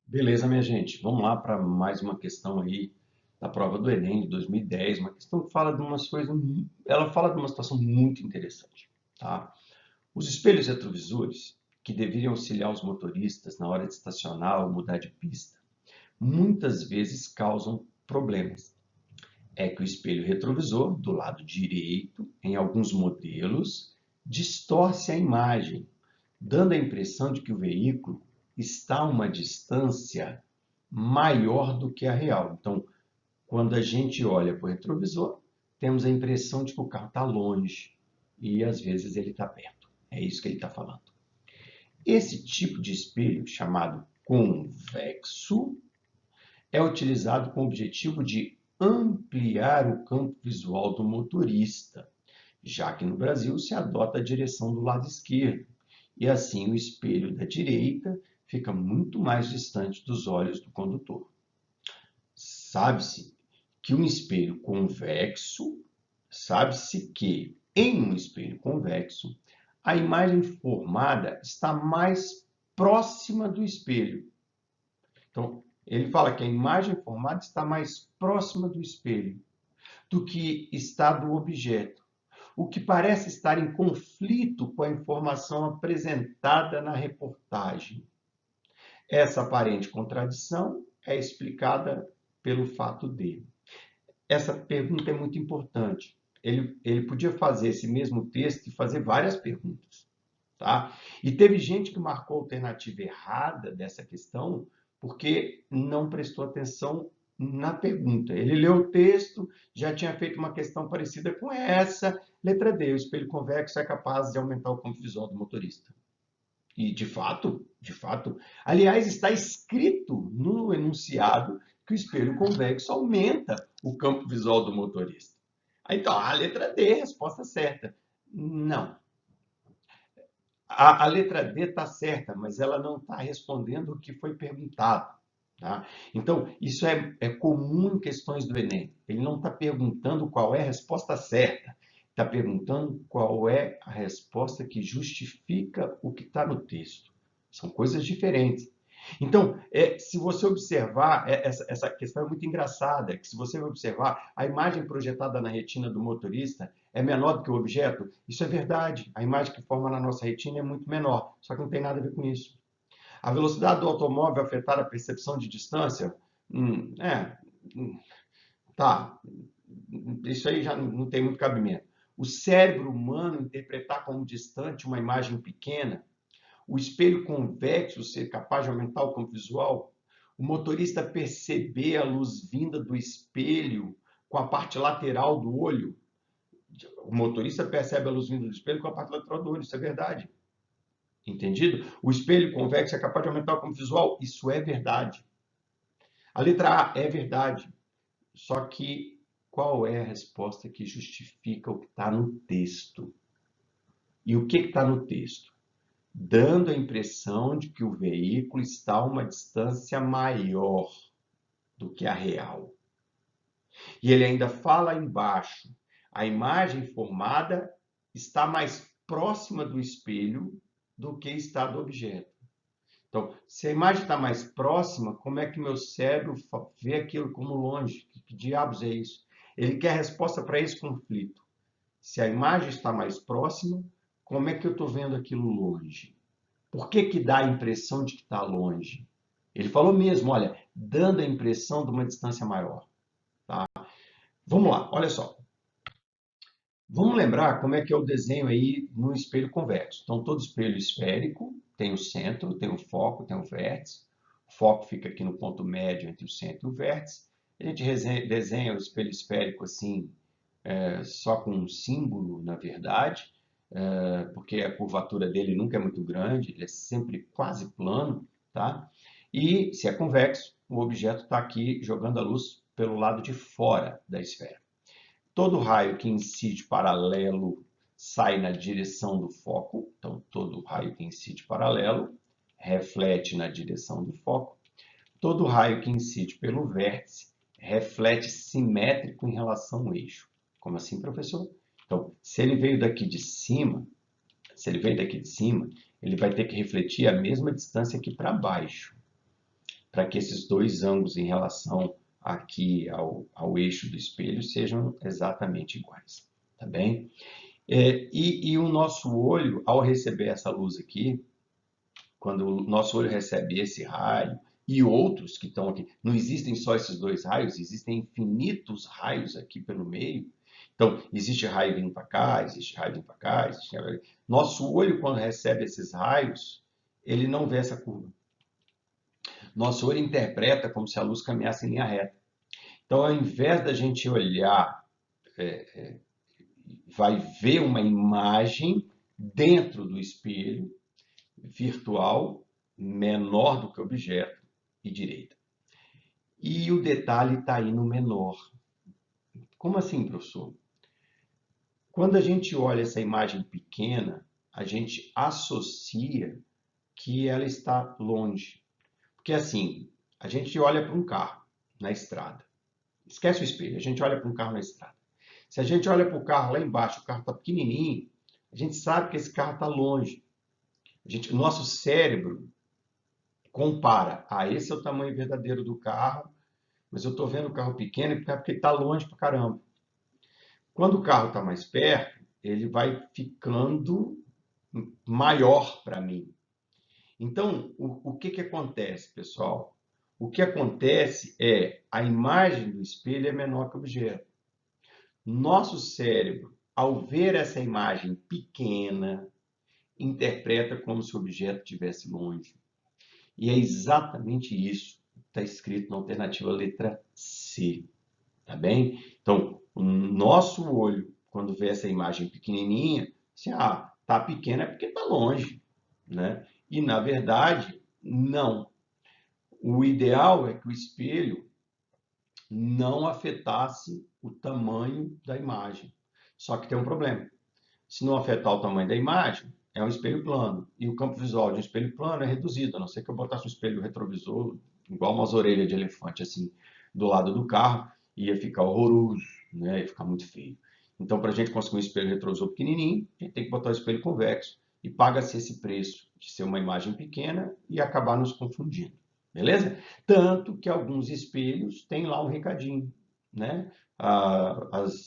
Beleza, minha gente. Vamos lá para mais uma questão aí da prova do Enem de 2010, uma questão que fala de umas coisas, ela fala de uma situação muito interessante, tá? Os espelhos retrovisores, que deveriam auxiliar os motoristas na hora de estacionar ou mudar de pista, muitas vezes causam problemas. É que o espelho retrovisor, do lado direito, em alguns modelos, distorce a imagem, dando a impressão de que o veículo está a uma distância maior do que a real. Então, quando a gente olha para o retrovisor, temos a impressão de que o carro está longe e às vezes ele está perto. É isso que ele está falando. Esse tipo de espelho, chamado convexo, é utilizado com o objetivo de ampliar o campo visual do motorista, já que no Brasil se adota a direção do lado esquerdo, e assim o espelho da direita fica muito mais distante dos olhos do condutor. Sabe-se que um espelho convexo, sabe-se que em um espelho convexo, a imagem formada está mais próxima do espelho. Então, ele fala que a imagem formada está mais próxima do espelho do que está do objeto, o que parece estar em conflito com a informação apresentada na reportagem. Essa aparente contradição é explicada pelo fato de. Essa pergunta é muito importante. Ele podia fazer esse mesmo texto e fazer várias perguntas. Tá? E teve gente que marcou a alternativa errada dessa questão porque não prestou atenção na pergunta. Ele leu o texto, já tinha feito uma questão parecida com essa. Letra D, o espelho convexo é capaz de aumentar o campo visual do motorista. E, de fato, aliás, está escrito no enunciado que o espelho convexo aumenta o campo visual do motorista. Então, a letra D, resposta certa. Não. A letra D está certa, mas ela não está respondendo o que foi perguntado. Tá? Então, isso é comum em questões do Enem. Ele não está perguntando qual é a resposta certa, está perguntando qual é a resposta que justifica o que está no texto. São coisas diferentes. Então, se você observar, essa questão é muito engraçada, que se você observar, a imagem projetada na retina do motorista é menor do que o objeto. Isso é verdade. A imagem que forma na nossa retina é muito menor, só que não tem nada a ver com isso. A velocidade do automóvel afetar a percepção de distância? Hum, é, hum, tá. Isso aí já não tem muito cabimento. O cérebro humano interpretar como distante uma imagem pequena, o espelho convexo ser capaz de aumentar o campo visual, o motorista perceber a luz vinda do espelho com a parte lateral do olho. O motorista percebe a luz vinda do espelho com a parte lateral do olho, isso é verdade. Entendido? O espelho convexo é capaz de aumentar o campo visual, isso é verdade. A letra A é verdade, só que qual é a resposta que justifica o que está no texto? E o que está no texto? Dando a impressão de que o veículo está a uma distância maior do que a real. E ele ainda fala embaixo, a imagem formada está mais próxima do espelho do que está do objeto. Então, se a imagem está mais próxima, como é que meu cérebro vê aquilo como longe? Que diabos é isso? Ele quer resposta para esse conflito. Se a imagem está mais próxima, como é que eu estou vendo aquilo longe? Por que que dá a impressão de que está longe? Ele falou mesmo, olha, dando a impressão de uma distância maior. Tá? Vamos lá, olha só. Vamos lembrar como é que é o desenho aí no espelho convexo. Então, todo espelho esférico tem o centro, tem o foco, tem o vértice. O foco fica aqui no ponto médio entre o centro e o vértice. A gente desenha o espelho esférico assim, só com um símbolo, na verdade, porque a curvatura dele nunca é muito grande, ele é sempre quase plano, tá? E se é convexo, o objeto está aqui jogando a luz pelo lado de fora da esfera. Todo raio que incide paralelo sai na direção do foco, então todo raio que incide paralelo reflete na direção do foco. Todo raio que incide pelo vértice reflete simétrico em relação ao eixo. Como assim, professor? Então, se ele veio daqui de cima, ele vai ter que refletir a mesma distância aqui para baixo. para que esses dois ângulos em relação aqui ao eixo do espelho sejam exatamente iguais, tá bem? E o nosso olho, ao receber essa luz aqui, quando o nosso olho recebe esse raio e outros que estão aqui, não existem só esses dois raios, existem infinitos raios aqui pelo meio. Então, existe raio vindo para cá, existe raio vindo para cá, existe raio... Nosso olho, quando recebe esses raios, ele não vê essa curva. Nosso olho interpreta como se a luz caminhasse em linha reta. Então, ao invés da gente olhar, vai ver uma imagem dentro do espelho virtual, menor do que o objeto, e direita. E o detalhe está aí no menor. Como assim, professor? Quando a gente olha essa imagem pequena, a gente associa que ela está longe. Porque assim, a gente olha para um carro na estrada. Esquece o espelho, a gente olha para um carro na estrada. Se a gente olha para o carro lá embaixo, o carro está pequenininho, a gente sabe que esse carro está longe. O nosso cérebro compara. Esse é o tamanho verdadeiro do carro, mas eu estou vendo o carro pequeno porque ele está longe para caramba. Quando o carro está mais perto, ele vai ficando maior para mim. Então, o que acontece, pessoal? O que acontece é a imagem do espelho é menor que o objeto. Nosso cérebro, ao ver essa imagem pequena, interpreta como se o objeto estivesse longe. E é exatamente isso que está escrito na alternativa letra C. Tá bem? Então, o nosso olho, quando vê essa imagem pequenininha, assim, tá pequena é porque está longe, né? E, na verdade, não. O ideal é que o espelho não afetasse o tamanho da imagem. Só que tem um problema. Se não afetar o tamanho da imagem, é um espelho plano. E o campo visual de um espelho plano é reduzido, a não ser que eu botasse um espelho retrovisor, igual umas orelhas de elefante, assim, do lado do carro, ia ficar horroroso, né? Ia ficar muito feio. Então, para a gente conseguir um espelho retrovisor pequenininho, a gente tem que botar o espelho convexo. E paga-se esse preço de ser uma imagem pequena e acabar nos confundindo. Beleza? Tanto que alguns espelhos têm lá um recadinho, né?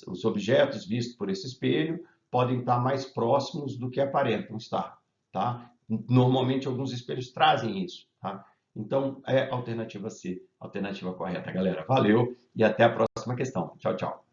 Os objetos vistos por esse espelho podem estar mais próximos do que aparentam estar, tá? Normalmente, alguns espelhos trazem isso, tá? Então, é a alternativa C, a alternativa correta, galera. Valeu e até a próxima questão. Tchau, tchau.